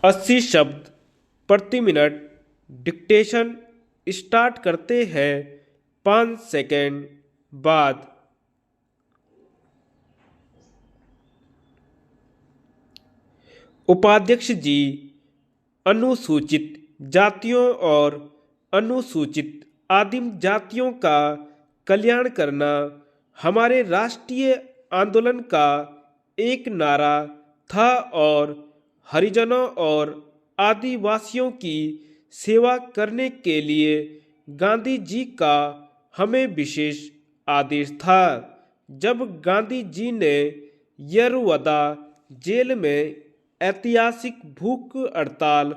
80 शब्द प्रति minute dictation start करते हैं 5 सेकंड बाद। उपाध्यक्ष जी, अनुसूचित जातियों और अनुसूचित आदिम जातियों का कल्याण करना हमारे राष्ट्रीय आंदोलन का एक नारा था और हरिजनों और आदिवासियों की सेवा करने के लिए गांधी जी का हमें विशेष आदेश था। जब गांधी जी ने यरुवदा जेल में ऐतिहासिक भूख हड़ताल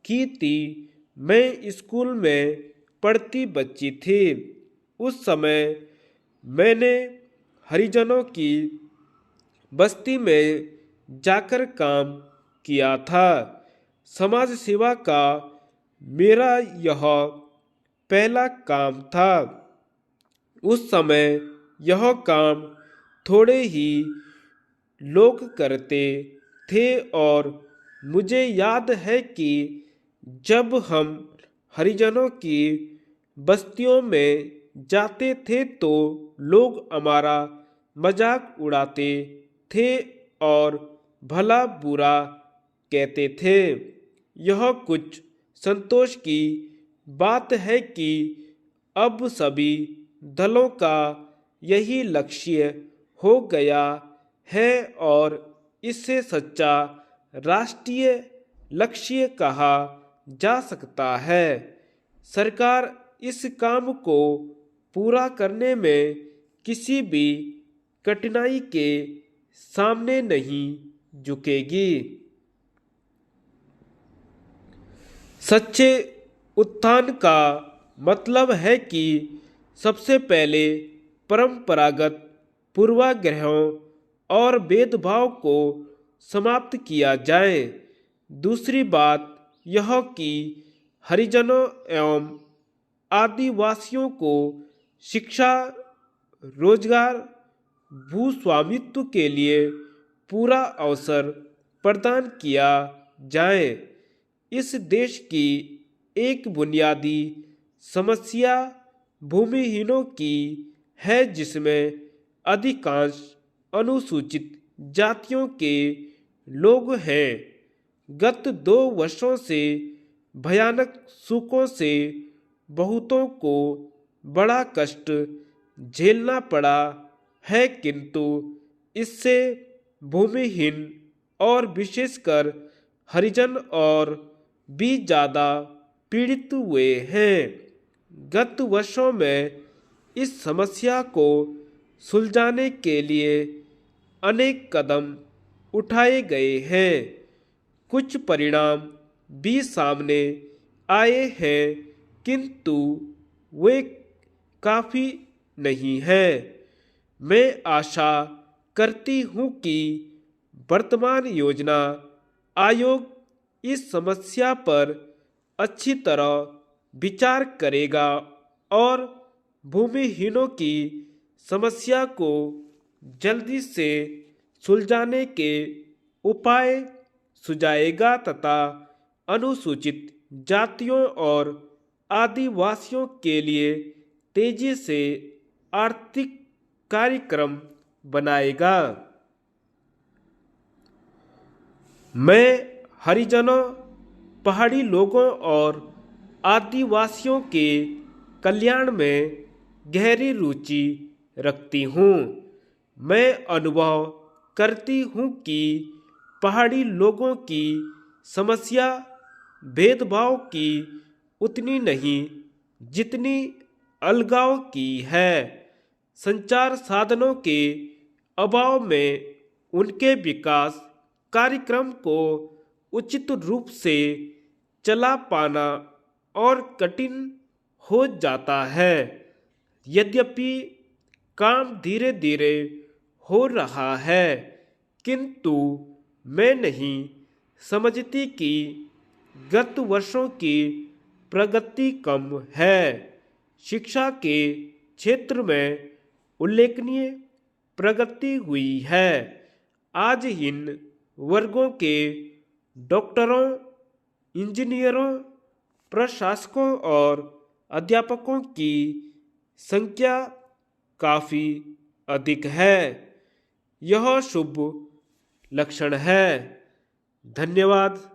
की थी, मैं स्कूल में पढ़ती बच्ची थी। उस समय मैंने हरिजनों की बस्ती में जाकर काम किया था। समाज सेवा का मेरा यह पहला काम था। उस समय यह काम थोड़े ही लोग करते थे और मुझे याद है कि जब हम हरिजनों की बस्तियों में जाते थे तो लोग हमारा मजाक उड़ाते थे और भला बुरा कहते थे। यह कुछ संतोष की बात है कि अब सभी दलों का यही लक्ष्य हो गया है और इससे सच्चा राष्ट्रीय लक्ष्य कहा जा सकता है। सरकार इस काम को पूरा करने में किसी भी कठिनाई के सामने नहीं झुकेगी। सच्चे उत्थान का मतलब है कि सबसे पहले परंपरागत पूर्वाग्रहों और भेदभाव को समाप्त किया जाए। दूसरी बात यह कि हरिजनों एवं आदिवासियों को शिक्षा, रोजगार, भूस्वामित्व के लिए पूरा अवसर प्रदान किया जाए। इस देश की एक बुनियादी समस्या भूमिहीनों की है, जिसमें अधिकांश अनुसूचित जातियों के लोग हैं। गत 2 वर्षों से भयानक सूखों से बहुतों को बड़ा कष्ट झेलना पड़ा है, किंतु इससे भूमिहीन और विशेषकर हरिजन और भी ज़्यादा पीड़ित हुए हैं। गत वर्षों में इस समस्या को सुलझाने के लिए अनेक कदम उठाए गए हैं। कुछ परिणाम भी सामने आए हैं, किंतु वे काफ़ी नहीं हैं। मैं आशा करती हूँ कि वर्तमान योजना आयोग इस समस्या पर अच्छी तरह विचार करेगा और भूमिहीनों की समस्या को जल्दी से सुलझाने के उपाय सुझाएगा तथा अनुसूचित जातियों और आदिवासियों के लिए तेजी से आर्थिक कार्यक्रम बनाएगा। मैं हरिजनों, पहाड़ी लोगों और आदिवासियों के कल्याण में गहरी रुचि रखती हूँ। मैं अनुभव करती हूँ कि पहाड़ी लोगों की समस्या भेदभाव की उतनी नहीं जितनी अलगाव की है। संचार साधनों के अभाव में उनके विकास कार्यक्रम को उचित रूप से चला पाना और कठिन हो जाता है। यद्यपि काम धीरे धीरे हो रहा है, किंतु मैं नहीं समझती कि गत वर्षों की प्रगति कम है। शिक्षा के क्षेत्र में उल्लेखनीय प्रगति हुई है। आज इन वर्गों के डॉक्टरों, इंजीनियरों, प्रशासकों और अध्यापकों की संख्या काफ़ी अधिक है। यह शुभ लक्षण है। धन्यवाद।